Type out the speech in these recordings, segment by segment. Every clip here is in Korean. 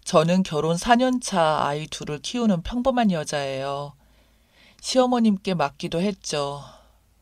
저는 결혼 4년 차 아이 둘을 키우는 평범한 여자예요. 시어머님께 맡기도 했죠.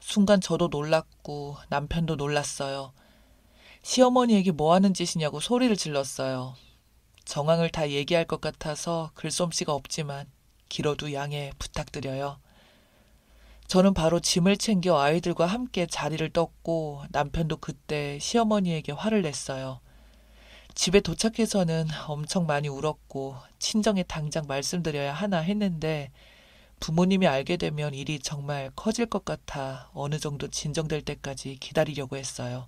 순간 저도 놀랐고 남편도 놀랐어요. 시어머니에게 뭐 하는 짓이냐고 소리를 질렀어요. 정황을 다 얘기할 것 같아서 글솜씨가 없지만 길어도 양해 부탁드려요. 저는 바로 짐을 챙겨 아이들과 함께 자리를 떴고 남편도 그때 시어머니에게 화를 냈어요. 집에 도착해서는 엄청 많이 울었고 친정에 당장 말씀드려야 하나 했는데 부모님이 알게 되면 일이 정말 커질 것 같아 어느 정도 진정될 때까지 기다리려고 했어요.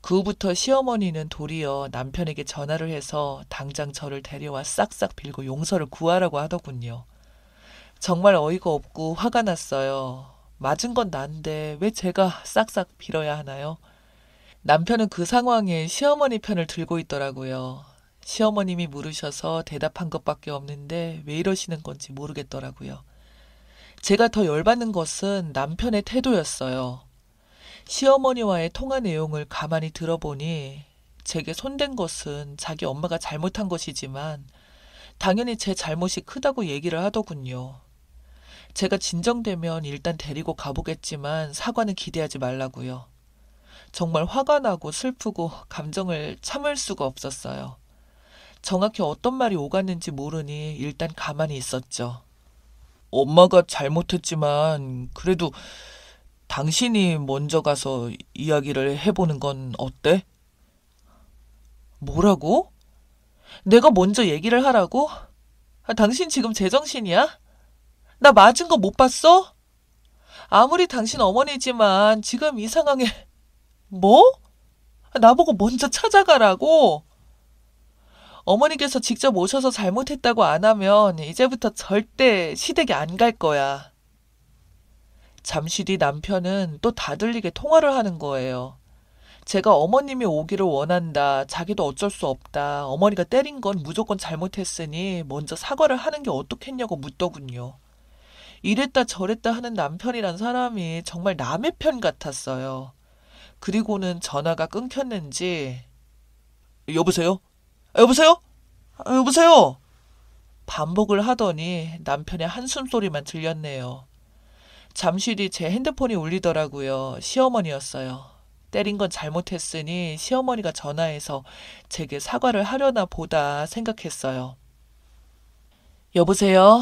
그 후부터 시어머니는 도리어 남편에게 전화를 해서 당장 저를 데려와 싹싹 빌고 용서를 구하라고 하더군요. 정말 어이가 없고 화가 났어요. 맞은 건 난데 왜 제가 싹싹 빌어야 하나요? 남편은 그 상황에 시어머니 편을 들고 있더라고요. 시어머님이 물으셔서 대답한 것밖에 없는데 왜 이러시는 건지 모르겠더라고요. 제가 더 열받는 것은 남편의 태도였어요. 시어머니와의 통화 내용을 가만히 들어보니 제게 손댄 것은 자기 엄마가 잘못한 것이지만 당연히 제 잘못이 크다고 얘기를 하더군요. 제가 진정되면 일단 데리고 가보겠지만 사과는 기대하지 말라고요. 정말 화가 나고 슬프고 감정을 참을 수가 없었어요. 정확히 어떤 말이 오갔는지 모르니 일단 가만히 있었죠. 엄마가 잘못했지만 그래도 당신이 먼저 가서 이야기를 해보는 건 어때? 뭐라고? 내가 먼저 얘기를 하라고? 당신 지금 제정신이야? 나 맞은 거 못 봤어? 아무리 당신 어머니지만 지금 이 상황에 뭐? 나보고 먼저 찾아가라고? 어머니께서 직접 오셔서 잘못했다고 안 하면 이제부터 절대 시댁에 안 갈 거야. 잠시 뒤 남편은 또 다들리게 통화를 하는 거예요. 제가 어머님이 오기를 원한다. 자기도 어쩔 수 없다. 어머니가 때린 건 무조건 잘못했으니 먼저 사과를 하는 게 어떻겠냐고 묻더군요. 이랬다 저랬다 하는 남편이란 사람이 정말 남의 편 같았어요. 그리고는 전화가 끊겼는지 여보세요? 여보세요? 여보세요? 반복을 하더니 남편의 한숨 소리만 들렸네요. 잠시 뒤 제 핸드폰이 울리더라고요. 시어머니였어요. 때린 건 잘못했으니 시어머니가 전화해서 제게 사과를 하려나 보다 생각했어요. 여보세요?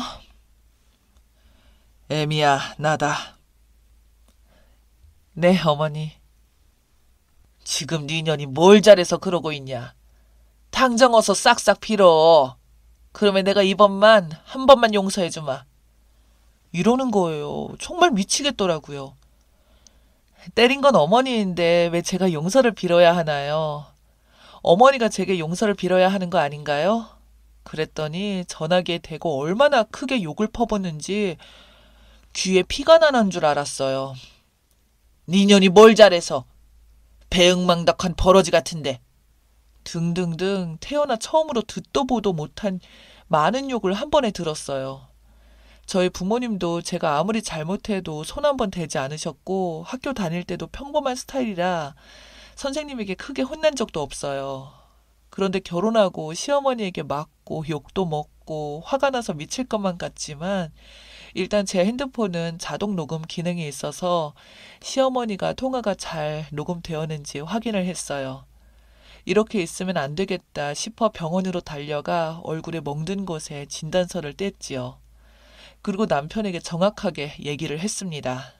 애미야, 나다. 네, 어머니. 지금 네 년이 뭘 잘해서 그러고 있냐? 당장 어서 싹싹 빌어. 그러면 내가 이번만 한 번만 용서해주마. 이러는 거예요. 정말 미치겠더라고요. 때린 건 어머니인데 왜 제가 용서를 빌어야 하나요? 어머니가 제게 용서를 빌어야 하는 거 아닌가요? 그랬더니 전화기에 대고 얼마나 크게 욕을 퍼붓는지 귀에 피가 나는 줄 알았어요. 네 년이 뭘 잘해서 배응망덕한 버러지 같은데 등등등 태어나 처음으로 듣도 보도 못한 많은 욕을 한 번에 들었어요. 저희 부모님도 제가 아무리 잘못해도 손 한 번 대지 않으셨고 학교 다닐 때도 평범한 스타일이라 선생님에게 크게 혼난 적도 없어요. 그런데 결혼하고 시어머니에게 맞고 욕도 먹고 화가 나서 미칠 것만 같지만 일단 제 핸드폰은 자동 녹음 기능이 있어서 시어머니가 통화가 잘 녹음되었는지 확인을 했어요. 이렇게 있으면 안 되겠다 싶어 병원으로 달려가 얼굴에 멍든 곳에 진단서를 뗐지요. 그리고 남편에게 정확하게 얘기를 했습니다.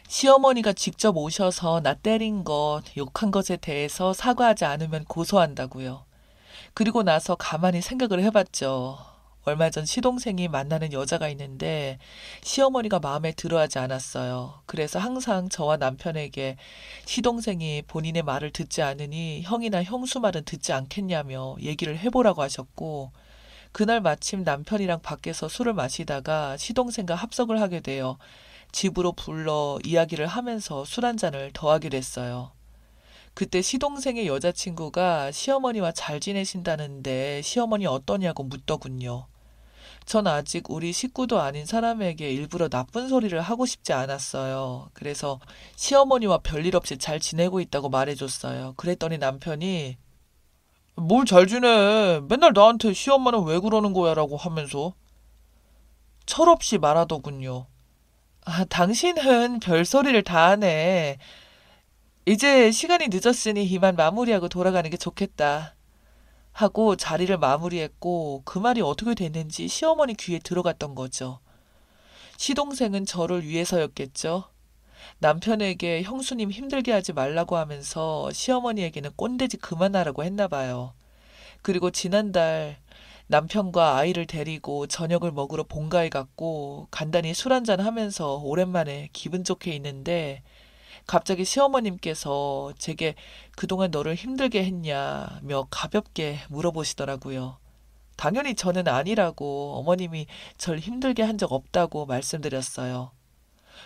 시어머니가 직접 오셔서 나 때린 것, 욕한 것에 대해서 사과하지 않으면 고소한다고요. 그리고 나서 가만히 생각을 해봤죠. 얼마 전 시동생이 만나는 여자가 있는데 시어머니가 마음에 들어하지 않았어요. 그래서 항상 저와 남편에게 시동생이 본인의 말을 듣지 않으니 형이나 형수 말은 듣지 않겠냐며 얘기를 해보라고 하셨고 그날 마침 남편이랑 밖에서 술을 마시다가 시동생과 합석을 하게 되어 집으로 불러 이야기를 하면서 술 한 잔을 더 하기로 했어요. 그때 시동생의 여자친구가 시어머니와 잘 지내신다는데 시어머니 어떠냐고 묻더군요. 전 아직 우리 식구도 아닌 사람에게 일부러 나쁜 소리를 하고 싶지 않았어요. 그래서 시어머니와 별일 없이 잘 지내고 있다고 말해줬어요. 그랬더니 남편이 뭘 잘 지내? 맨날 나한테 시엄마는 왜 그러는 거야? 라고 하면서 철없이 말하더군요. 아, 당신은 별소리를 다 하네. 이제 시간이 늦었으니 이만 마무리하고 돌아가는 게 좋겠다. 하고 자리를 마무리했고 그 말이 어떻게 됐는지 시어머니 귀에 들어갔던 거죠. 시동생은 저를 위해서였겠죠. 남편에게 형수님 힘들게 하지 말라고 하면서 시어머니에게는 꼰대짓 그만하라고 했나 봐요. 그리고 지난달 남편과 아이를 데리고 저녁을 먹으러 본가에 갔고 간단히 술 한잔 하면서 오랜만에 기분 좋게 있는데 갑자기 시어머님께서 제게 그동안 너를 힘들게 했냐며 가볍게 물어보시더라고요. 당연히 저는 아니라고 어머님이 절 힘들게 한 적 없다고 말씀드렸어요.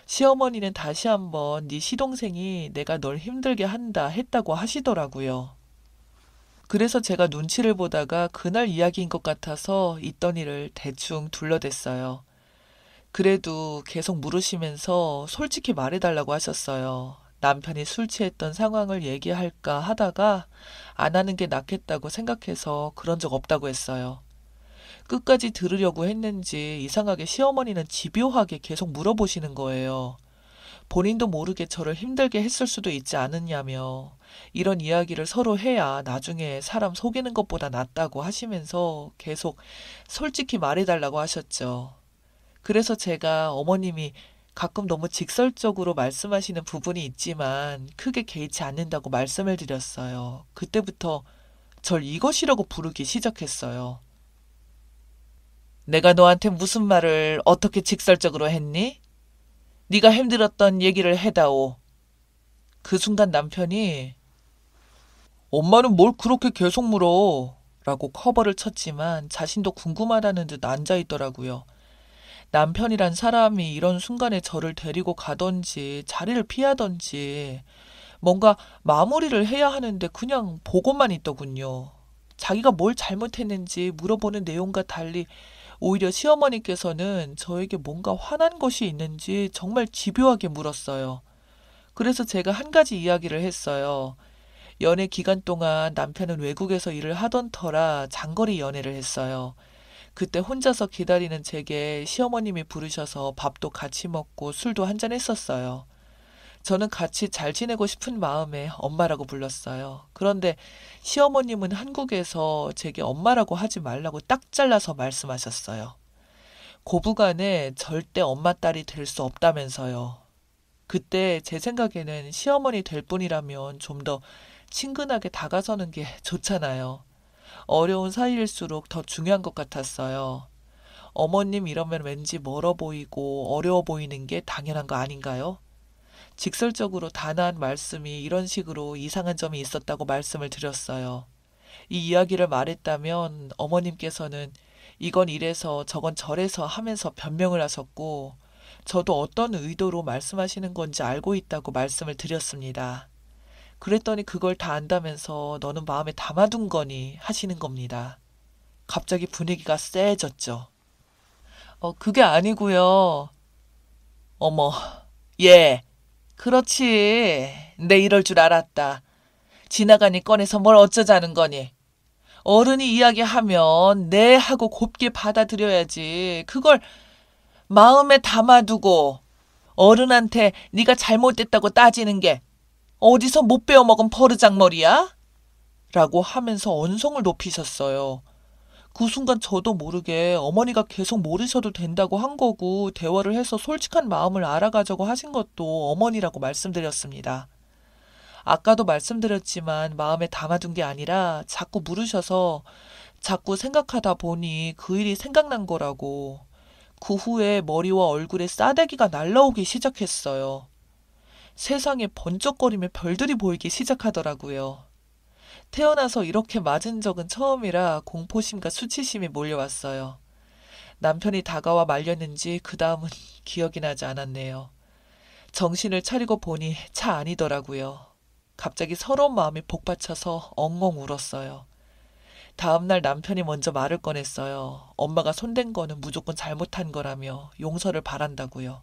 시어머니는 다시 한번 네 시동생이 내가 널 힘들게 한다 했다고 하시더라고요. 그래서 제가 눈치를 보다가 그날 이야기인 것 같아서 있던 일을 대충 둘러댔어요. 그래도 계속 물으시면서 솔직히 말해달라고 하셨어요. 남편이 술 취했던 상황을 얘기할까 하다가 안 하는 게 낫겠다고 생각해서 그런 적 없다고 했어요. 끝까지 들으려고 했는지 이상하게 시어머니는 집요하게 계속 물어보시는 거예요. 본인도 모르게 저를 힘들게 했을 수도 있지 않았냐며 이런 이야기를 서로 해야 나중에 사람 속이는 것보다 낫다고 하시면서 계속 솔직히 말해달라고 하셨죠. 그래서 제가 어머님이 가끔 너무 직설적으로 말씀하시는 부분이 있지만 크게 개의치 않는다고 말씀을 드렸어요. 그때부터 절 이것이라고 부르기 시작했어요. 내가 너한테 무슨 말을 어떻게 직설적으로 했니? 네가 힘들었던 얘기를 해다오. 그 순간 남편이 엄마는 뭘 그렇게 계속 물어? 라고 커버를 쳤지만 자신도 궁금하다는 듯 앉아있더라고요. 남편이란 사람이 이런 순간에 저를 데리고 가던지 자리를 피하던지 뭔가 마무리를 해야 하는데 그냥 보고만 있더군요. 자기가 뭘 잘못했는지 물어보는 내용과 달리 오히려 시어머니께서는 저에게 뭔가 화난 것이 있는지 정말 집요하게 물었어요. 그래서 제가 한 가지 이야기를 했어요. 연애 기간 동안 남편은 외국에서 일을 하던 터라 장거리 연애를 했어요. 그때 혼자서 기다리는 제게 시어머님이 부르셔서 밥도 같이 먹고 술도 한잔 했었어요. 저는 같이 잘 지내고 싶은 마음에 엄마라고 불렀어요. 그런데 시어머님은 한국에서 제게 엄마라고 하지 말라고 딱 잘라서 말씀하셨어요. 고부간에 절대 엄마 딸이 될 수 없다면서요. 그때 제 생각에는 시어머니 될 뿐이라면 좀 더 친근하게 다가서는 게 좋잖아요. 어려운 사이일수록 더 중요한 것 같았어요. 어머님 이러면 왠지 멀어 보이고 어려워 보이는 게 당연한 거 아닌가요? 직설적으로 단아한 말씀이 이런 식으로 이상한 점이 있었다고 말씀을 드렸어요. 이 이야기를 말했다면 어머님께서는 이건 이래서 저건 저래서 하면서 변명을 하셨고 저도 어떤 의도로 말씀하시는 건지 알고 있다고 말씀을 드렸습니다. 그랬더니 그걸 다 안다면서 너는 마음에 담아둔 거니 하시는 겁니다. 갑자기 분위기가 쎄해졌죠. 그게 아니고요. 어머, 예. 그렇지. 내 이럴 줄 알았다. 지나가니 꺼내서 뭘 어쩌자는 거니. 어른이 이야기하면 네 하고 곱게 받아들여야지. 그걸 마음에 담아두고 어른한테 네가 잘못됐다고 따지는 게 어디서 못 배워먹은 버르장머리야? 라고 하면서 언성을 높이셨어요. 그 순간 저도 모르게 어머니가 계속 모르셔도 된다고 한 거고 대화를 해서 솔직한 마음을 알아가자고 하신 것도 어머니라고 말씀드렸습니다. 아까도 말씀드렸지만 마음에 담아둔 게 아니라 자꾸 물으셔서 자꾸 생각하다 보니 그 일이 생각난 거라고. 그 후에 머리와 얼굴에 싸대기가 날라오기 시작했어요. 세상에 번쩍거리며 별들이 보이기 시작하더라고요. 태어나서 이렇게 맞은 적은 처음이라 공포심과 수치심이 몰려왔어요. 남편이 다가와 말렸는지 그 다음은 기억이 나지 않았네요. 정신을 차리고 보니 차 아니더라고요. 갑자기 서러운 마음이 복받쳐서 엉엉 울었어요. 다음날 남편이 먼저 말을 꺼냈어요. 엄마가 손댄 거는 무조건 잘못한 거라며 용서를 바란다고요.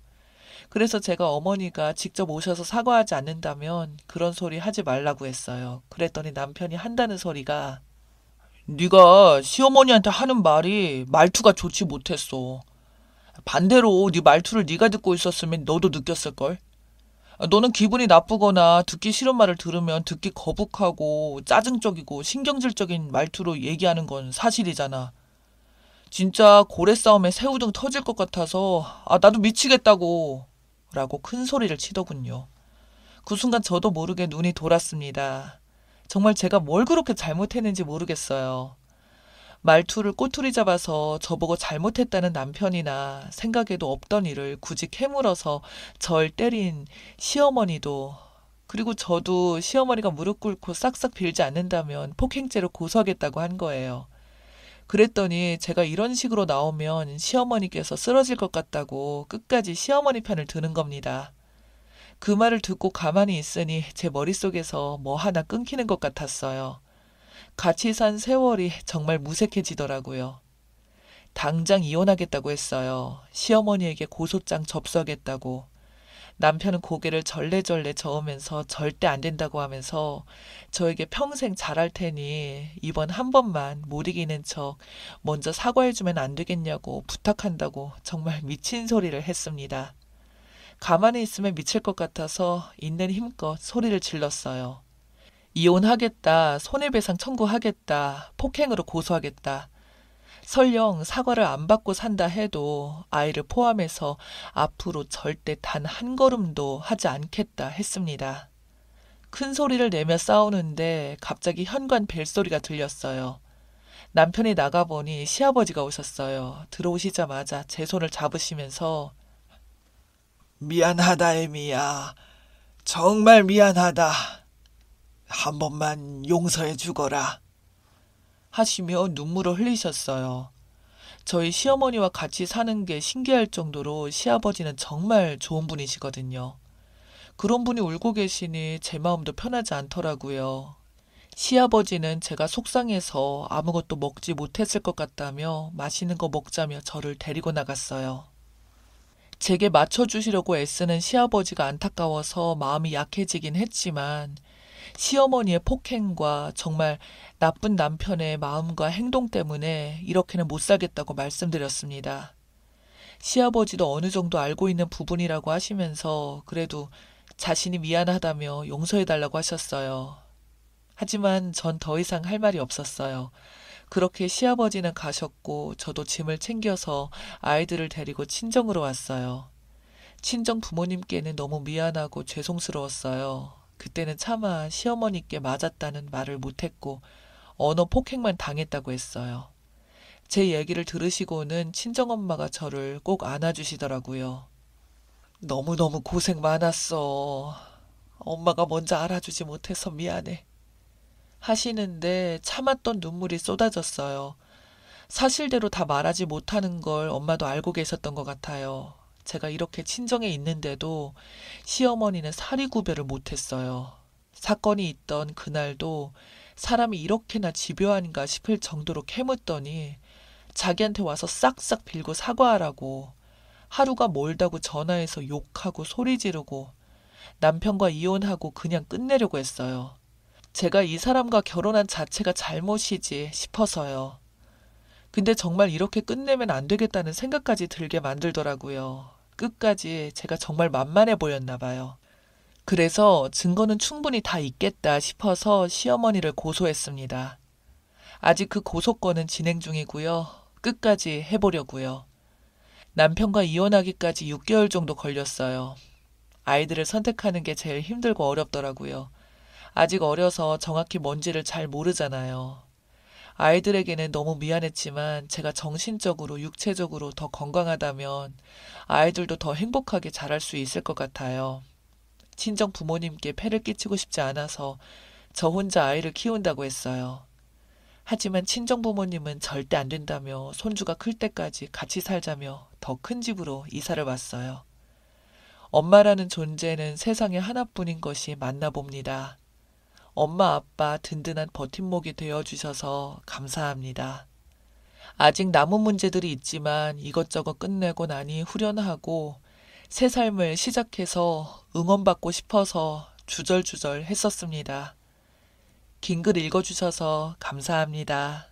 그래서 제가 어머니가 직접 오셔서 사과하지 않는다면 그런 소리 하지 말라고 했어요. 그랬더니 남편이 한다는 소리가 네가 시어머니한테 하는 말이 말투가 좋지 못했어. 반대로 네 말투를 네가 듣고 있었으면 너도 느꼈을걸? 너는 기분이 나쁘거나 듣기 싫은 말을 들으면 듣기 거북하고 짜증적이고 신경질적인 말투로 얘기하는 건 사실이잖아. 진짜 고래 싸움에 새우등 터질 것 같아서 나도 미치겠다고 라고 큰 소리를 치더군요. 그 순간 저도 모르게 눈이 돌았습니다. 정말 제가 뭘 그렇게 잘못했는지 모르겠어요. 말투를 꼬투리 잡아서 저보고 잘못했다는 남편이나 생각에도 없던 일을 굳이 캐물어서 절 때린 시어머니도, 그리고 저도 시어머니가 무릎 꿇고 싹싹 빌지 않는다면 폭행죄로 고소하겠다고 한 거예요. 그랬더니 제가 이런 식으로 나오면 시어머니께서 쓰러질 것 같다고 끝까지 시어머니 편을 드는 겁니다. 그 말을 듣고 가만히 있으니 제 머릿속에서 뭐 하나 끊기는 것 같았어요. 같이 산 세월이 정말 무색해지더라고요. 당장 이혼하겠다고 했어요. 시어머니에게 고소장 접수하겠다고. 남편은 고개를 절레절레 저으면서 절대 안 된다고 하면서 저에게 평생 잘할 테니 이번 한 번만 못 이기는 척 먼저 사과해주면 안 되겠냐고 부탁한다고 정말 미친 소리를 했습니다. 가만히 있으면 미칠 것 같아서 있는 힘껏 소리를 질렀어요. 이혼하겠다, 손해배상 청구하겠다, 폭행으로 고소하겠다. 설령 사과를 안 받고 산다 해도 아이를 포함해서 앞으로 절대 단 한 걸음도 하지 않겠다 했습니다. 큰 소리를 내며 싸우는데 갑자기 현관 벨소리가 들렸어요. 남편이 나가보니 시아버지가 오셨어요. 들어오시자마자 제 손을 잡으시면서 미안하다, 에미야. 정말 미안하다. 한 번만 용서해 주거라. 하시며 눈물을 흘리셨어요. 저희 시어머니와 같이 사는 게 신기할 정도로 시아버지는 정말 좋은 분이시거든요. 그런 분이 울고 계시니 제 마음도 편하지 않더라고요. 시아버지는 제가 속상해서 아무것도 먹지 못했을 것 같다며 맛있는 거 먹자며 저를 데리고 나갔어요. 제게 맞춰주시려고 애쓰는 시아버지가 안타까워서 마음이 약해지긴 했지만 시어머니의 폭행과 정말 나쁜 남편의 마음과 행동 때문에 이렇게는 못 살겠다고 말씀드렸습니다. 시아버지도 어느 정도 알고 있는 부분이라고 하시면서 그래도 자신이 미안하다며 용서해달라고 하셨어요. 하지만 전 더 이상 할 말이 없었어요. 그렇게 시아버지는 가셨고 저도 짐을 챙겨서 아이들을 데리고 친정으로 왔어요. 친정 부모님께는 너무 미안하고 죄송스러웠어요. 그때는 차마 시어머니께 맞았다는 말을 못했고 언어 폭행만 당했다고 했어요. 제 얘기를 들으시고는 친정엄마가 저를 꼭 안아주시더라고요. 너무너무 고생 많았어. 엄마가 먼저 알아주지 못해서 미안해. 하시는데 참았던 눈물이 쏟아졌어요. 사실대로 다 말하지 못하는 걸 엄마도 알고 계셨던 것 같아요. 제가 이렇게 친정에 있는데도 시어머니는 사리구별을 못했어요. 사건이 있던 그날도 사람이 이렇게나 집요한가 싶을 정도로 캐묻더니 자기한테 와서 싹싹 빌고 사과하라고 하루가 멀다고 전화해서 욕하고 소리 지르고 남편과 이혼하고 그냥 끝내려고 했어요. 제가 이 사람과 결혼한 자체가 잘못이지 싶어서요. 근데 정말 이렇게 끝내면 안 되겠다는 생각까지 들게 만들더라고요. 끝까지 제가 정말 만만해 보였나 봐요. 그래서 증거는 충분히 다 있겠다 싶어서 시어머니를 고소했습니다. 아직 그 고소건은 진행 중이고요. 끝까지 해보려고요. 남편과 이혼하기까지 6개월 정도 걸렸어요. 아이들을 선택하는 게 제일 힘들고 어렵더라고요. 아직 어려서 정확히 뭔지를 잘 모르잖아요. 아이들에게는 너무 미안했지만 제가 정신적으로, 육체적으로 더 건강하다면 아이들도 더 행복하게 자랄 수 있을 것 같아요. 친정 부모님께 폐를 끼치고 싶지 않아서 저 혼자 아이를 키운다고 했어요. 하지만 친정 부모님은 절대 안 된다며 손주가 클 때까지 같이 살자며 더 큰 집으로 이사를 왔어요. 엄마라는 존재는 세상에 하나뿐인 것이 맞나 봅니다. 엄마 아빠 든든한 버팀목이 되어주셔서 감사합니다. 아직 남은 문제들이 있지만 이것저것 끝내고 나니 후련하고 새 삶을 시작해서 응원받고 싶어서 주절주절 했었습니다. 긴 글 읽어주셔서 감사합니다.